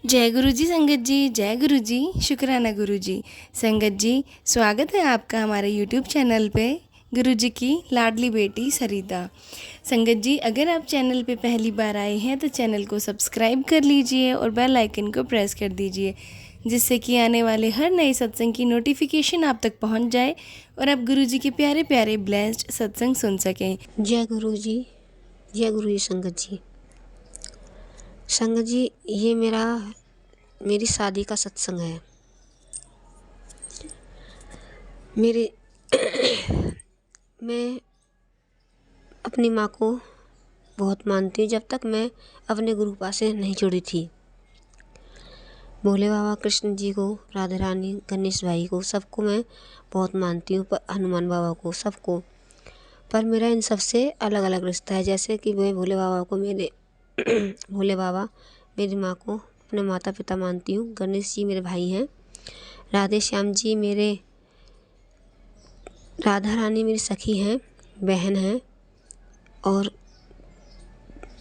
जय गुरु जी संगत जी, जय गुरु जी, शुक्राना गुरु जी। संगत जी, स्वागत है आपका हमारे यूट्यूब चैनल पे गुरु जी की लाडली बेटी सरिता। संगत जी, अगर आप चैनल पे पहली बार आए हैं तो चैनल को सब्सक्राइब कर लीजिए और बेल आइकन को प्रेस कर दीजिए, जिससे कि आने वाले हर नए सत्संग की नोटिफिकेशन आप तक पहुंच जाए और आप गुरु जी के प्यारे प्यारे ब्लेस्ड सत्संग सुन सकें। जय गुरु जी, जय गुरु जी। संगत जी, संगत जी, ये मेरी शादी का सत्संग है। मेरे मैं अपनी माँ को बहुत मानती हूँ। जब तक मैं अपने गुरुपा से नहीं जुड़ी थी, भोले बाबा, कृष्ण जी को, राधा रानी, गणेश भाई को, सबको मैं बहुत मानती हूँ, पर हनुमान बाबा को, सबको। पर मेरा इन सबसे अलग अलग रिश्ता है। जैसे कि मैं भोले बाबा को भोले बाबा मेरी माँ को अपने माता पिता मानती हूँ। गणेश जी मेरे भाई हैं। राधे श्याम जी राधा रानी मेरी सखी हैं, बहन हैं। और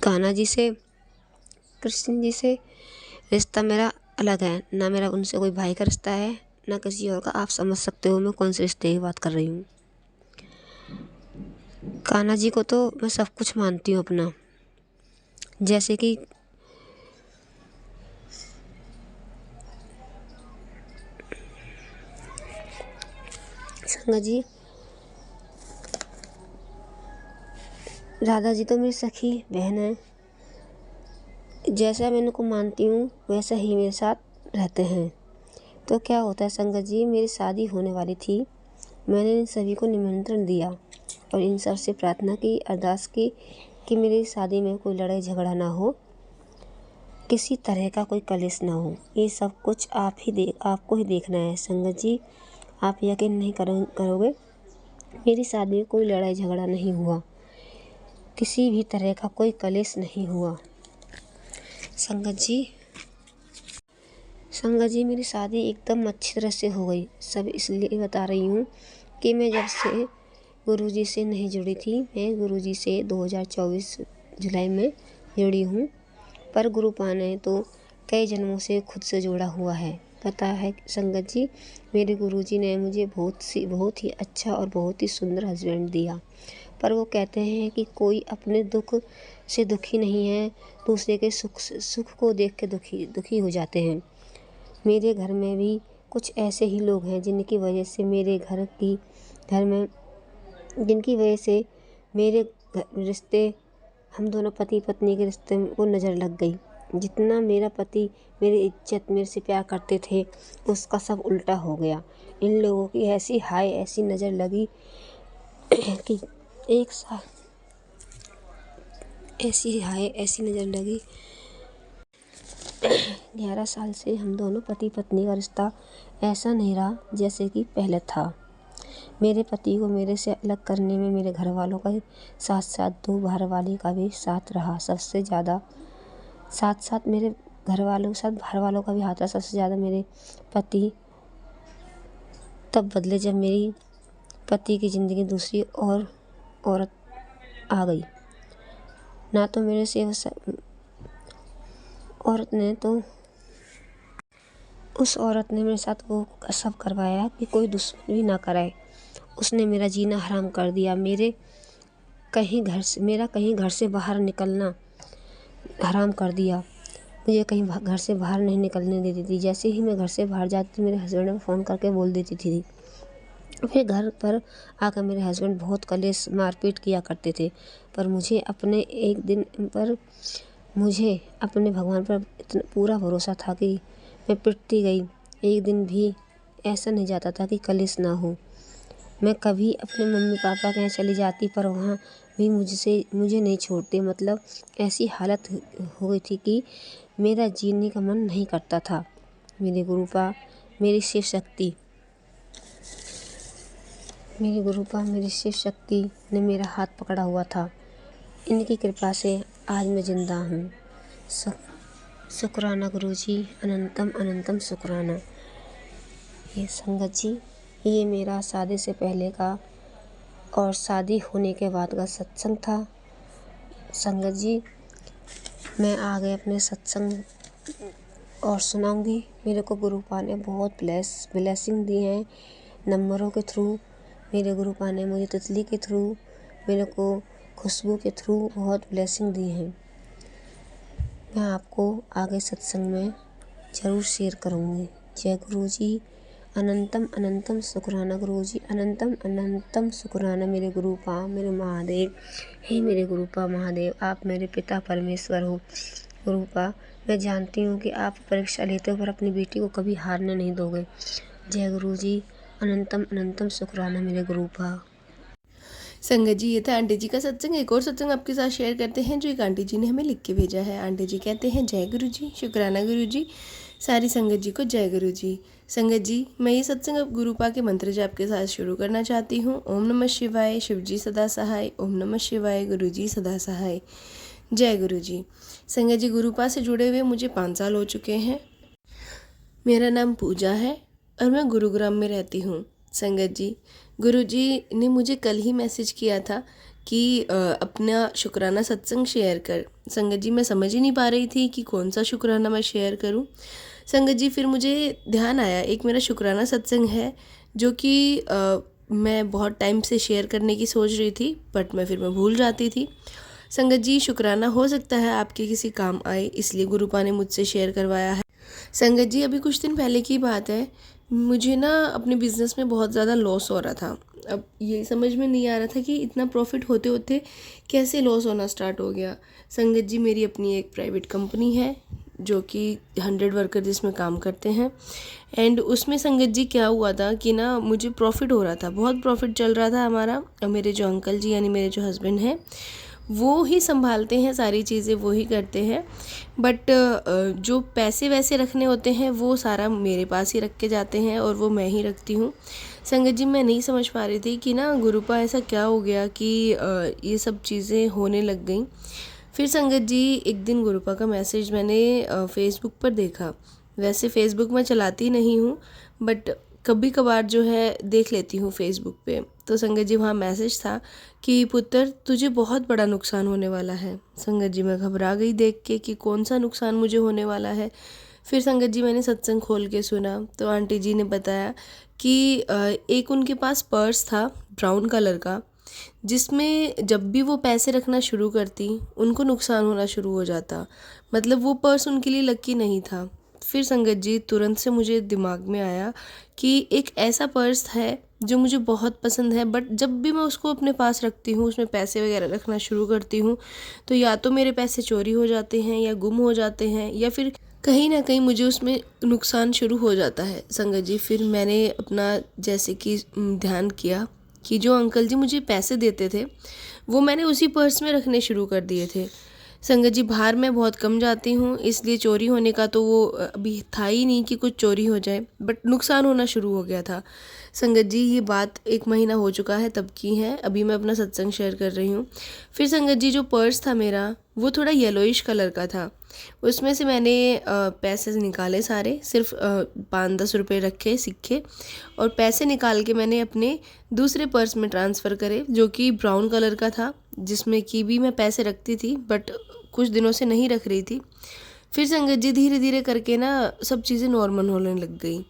कान्हा जी से, कृष्ण जी से रिश्ता मेरा अलग है। ना मेरा उनसे कोई भाई का रिश्ता है, ना किसी और का। आप समझ सकते हो मैं कौन से रिश्ते की बात कर रही हूँ। कान्हा जी को तो मैं सब कुछ मानती हूँ अपना। जैसे कि संगत जी, राधा जी तो मेरी सखी बहन है। जैसा मैं उनको मानती हूँ वैसा ही मेरे साथ रहते हैं। तो क्या होता है संगत जी, मेरी शादी होने वाली थी। मैंने इन सभी को निमंत्रण दिया और इन सब से प्रार्थना की, अरदास की कि मेरी शादी में कोई लड़ाई झगड़ा ना हो, किसी तरह का कोई कलेश ना हो। ये सब कुछ आपको ही देखना है संगत जी। आप यकीन नहीं करोगे, मेरी शादी में कोई लड़ाई झगड़ा नहीं हुआ, किसी भी तरह का कोई कलेश नहीं हुआ। संगत जी मेरी शादी एकदम अच्छी तरह से हो गई। सब इसलिए बता रही हूँ कि मैं जब से गुरुजी से नहीं जुड़ी थी, मैं गुरुजी से 2024 जुलाई में जुड़ी हूँ। पर गुरुपा ने तो कई जन्मों से खुद से जोड़ा हुआ है। पता है संगत जी, मेरे गुरुजी ने मुझे बहुत ही अच्छा और बहुत ही सुंदर हस्बैंड दिया। पर वो कहते हैं कि कोई अपने दुख से दुखी नहीं है, दूसरे के सुख को देख के दुखी हो जाते हैं। मेरे घर में भी कुछ ऐसे ही लोग हैं जिनकी वजह से मेरे रिश्ते, हम दोनों पति पत्नी के रिश्ते को नज़र लग गई। जितना मेरा पति मेरी इज्जत, मेरे से प्यार करते थे, उसका सब उल्टा हो गया। इन लोगों की ऐसी नज़र लगी कि एक साल ऐसी नज़र लगी। 11 साल से हम दोनों पति पत्नी का रिश्ता ऐसा नहीं रहा जैसे कि पहले था। मेरे पति को मेरे से अलग करने में मेरे घर वालों का साथ साथ 2 बाहर वाले का भी साथ रहा। सबसे ज़्यादा साथ साथ मेरे घर वालों के साथ बाहर वालों का भी हाथ रहा। सबसे ज़्यादा मेरे पति तब बदले जब मेरी पति की ज़िंदगी दूसरी और औरत आ गई। ना तो मेरे से उस औरत ने मेरे साथ वो सब करवाया कि कोई दुश्मनी ना कराए। उसने मेरा जीना हराम कर दिया। मेरा कहीं घर से बाहर निकलना हराम कर दिया। मुझे कहीं घर से बाहर नहीं निकलने देती थी। जैसे ही मैं घर से बाहर जाती थी, मेरे हस्बैंड को फ़ोन करके बोल देती थी। फिर घर पर आकर मेरे हस्बैंड बहुत कलेश मारपीट किया करते थे। पर मुझे अपने भगवान पर इतना पूरा भरोसा था कि मैं पिटती गई। एक दिन भी ऐसा नहीं जाता था कि कलेश ना हो। मैं कभी अपने मम्मी पापा के यहाँ चली जाती, पर वहाँ भी मुझे नहीं छोड़ते। मतलब ऐसी हालत हो गई थी कि मेरा जीने का मन नहीं करता था। मेरे गुरुपा, मेरी शिव शक्ति ने मेरा हाथ पकड़ा हुआ था। इनकी कृपा से आज मैं ज़िंदा हूँ। शुक्राना गुरुजी, अनंतम अनंतम शुक्राना। ये संगत जी, ये मेरा शादी से पहले का और शादी होने के बाद का सत्संग था। संगत जी, मैं आ गए अपने सत्संग और सुनाऊंगी। मेरे को गुरुपा ने बहुत ब्लेसिंग दी है नंबरों के थ्रू। मेरे गुरुपा ने मुझे तितली के थ्रू, मेरे को खुशबू के थ्रू बहुत ब्लेसिंग दी है। मैं आपको आगे सत्संग में ज़रूर शेयर करूँगी। जय गुरु जी। अनंतम अनंतम शुक्राना गुरु जी, अनंतम अनंतम शुक्राना मेरे गुरुपा, मेरे महादेव। हे मेरे गुरुपा महादेव, आप मेरे पिता परमेश्वर हो। गुरुपा, मैं जानती हूँ कि आप परीक्षा लेते हो पर अपनी बेटी को कभी हारने नहीं दोगे। जय गुरु जी। अनंतम अनंतम शुक्राना मेरे गुरुपा। संगत जी, ये था आंटी जी का सत्संग। एक और सत्संग आपके साथ शेयर करते हैं जो एक आंटी जी ने हमें लिख के भेजा है। आंटी जी कहते हैं, जय गुरु जी, शुक्राना गुरु जी, सारी संगत जी को जय गुरु जी। संगत जी, मैं ये सत्संग अब गुरुपा के मंत्र जाप के साथ शुरू करना चाहती हूँ। ओम नमः शिवाय, शिव जी सदा सहाय। ओम नमः शिवाय, गुरु जी सदा सहाय। जय गुरु जी। संगत जी, गुरुपा से जुड़े हुए मुझे 5 साल हो चुके हैं। मेरा नाम पूजा है और मैं गुरुग्राम में रहती हूँ। संगत जी, गुरुजी ने मुझे कल ही मैसेज किया था कि अपना शुक्राना सत्संग शेयर कर। संगत जी, मैं समझ ही नहीं पा रही थी कि कौन सा शुक्राना मैं शेयर करूं। संगत जी, फिर मुझे ध्यान आया एक मेरा शुक्राना सत्संग है जो कि मैं बहुत टाइम से शेयर करने की सोच रही थी, बट मैं भूल जाती थी। संगत जी, शुक्राना हो सकता है आपके किसी काम आए, इसलिए गुरुपा ने मुझसे शेयर करवाया है। संगत जी, अभी कुछ दिन पहले की बात है, मुझे ना अपने बिज़नेस में बहुत ज़्यादा लॉस हो रहा था। अब ये समझ में नहीं आ रहा था कि इतना प्रॉफिट होते होते कैसे लॉस होना स्टार्ट हो गया। संगत जी, मेरी अपनी एक प्राइवेट कंपनी है जो कि 100 वर्कर जिसमें काम करते हैं। एंड उसमें संगत जी क्या हुआ था कि ना मुझे प्रॉफिट हो रहा था, बहुत प्रॉफिट चल रहा था हमारा। और मेरे जो अंकल जी यानी मेरे जो हस्बैंड हैं वो ही संभालते हैं सारी चीज़ें, वो ही करते हैं। बट जो पैसे वैसे रखने होते हैं वो सारा मेरे पास ही रख के जाते हैं और वो मैं ही रखती हूँ। संगत जी, मैं नहीं समझ पा रही थी कि ना गुरुपा ऐसा क्या हो गया कि ये सब चीज़ें होने लग गई। फिर संगत जी, एक दिन गुरुपा का मैसेज मैंने फेसबुक पर देखा। वैसे फ़ेसबुक मैं चलाती नहीं हूँ, बट कभी कभार जो है देख लेती हूँ फेसबुक पे। तो संगत जी, वहाँ मैसेज था कि पुत्र, तुझे बहुत बड़ा नुकसान होने वाला है। संगत जी, मैं घबरा गई देख के कि कौन सा नुकसान मुझे होने वाला है। फिर संगत जी, मैंने सत्संग खोल के सुना तो आंटी जी ने बताया कि एक उनके पास पर्स था ब्राउन कलर का, जिसमें जब भी वो पैसे रखना शुरू करती उनको नुकसान होना शुरू हो जाता। मतलब वो पर्स उनके लिए लकी नहीं था। फिर संगत जी, तुरंत से मुझे दिमाग में आया कि एक ऐसा पर्स है जो मुझे बहुत पसंद है, बट जब भी मैं उसको अपने पास रखती हूँ, उसमें पैसे वगैरह रखना शुरू करती हूँ, तो या तो मेरे पैसे चोरी हो जाते हैं या गुम हो जाते हैं या फिर कहीं ना कहीं मुझे उसमें नुकसान शुरू हो जाता है। संगत जी, फिर मैंने अपना जैसे कि ध्यान किया कि जो अंकल जी मुझे पैसे देते थे वो मैंने उसी पर्स में रखने शुरू कर दिए थे। संगत जी, बाहर मैं बहुत कम जाती हूँ, इसलिए चोरी होने का तो वो अभी था ही नहीं कि कुछ चोरी हो जाए, बट नुकसान होना शुरू हो गया था। संगत जी, ये बात 1 महीना हो चुका है तब की है, अभी मैं अपना सत्संग शेयर कर रही हूँ। फिर संगत जी, जो पर्स था मेरा वो थोड़ा येलोइश कलर का था। उसमें से मैंने पैसे निकाले सारे, सिर्फ 5-10 रुपये रखे सिक्के, और पैसे निकाल के मैंने अपने दूसरे पर्स में ट्रांसफ़र करे जो कि ब्राउन कलर का था, जिसमें कि भी मैं पैसे रखती थी बट कुछ दिनों से नहीं रख रही थी। फिर संगत जी, धीरे धीरे करके ना सब चीज़ें नॉर्मल होने लग गई।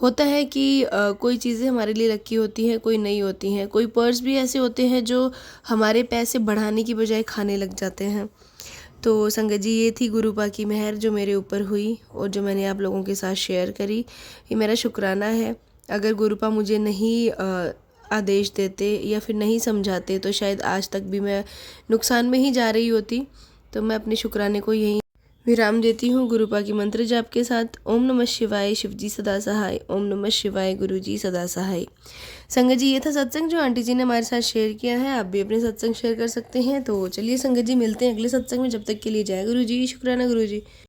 होता है कि कोई चीज़ें हमारे लिए लकी होती हैं, कोई नहीं होती हैं। कोई पर्स भी ऐसे होते हैं जो हमारे पैसे बढ़ाने की बजाय खाने लग जाते हैं। तो संगत जी, ये थी गुरुपा की मेहर जो मेरे ऊपर हुई और जो मैंने आप लोगों के साथ शेयर करी। ये मेरा शुक्राना है। अगर गुरुपा मुझे नहीं आदेश देते या फिर नहीं समझाते तो शायद आज तक भी मैं नुकसान में ही जा रही होती। तो मैं अपने शुक्राने को यहीं विराम देती हूँ गुरुपा की मंत्र जाप के साथ। ओम नमः शिवाय, शिव जी सदा सहाय। ओम नमः शिवाय, गुरु जी सदा सहाय। संगत जी, ये था सत्संग जो आंटी जी ने हमारे साथ शेयर किया है। आप भी अपने सत्संग शेयर कर सकते हैं। तो चलिए संगत जी, मिलते हैं अगले सत्संग में। जब तक के लिए जय गुरु जी, शुक्राना गुरु जी।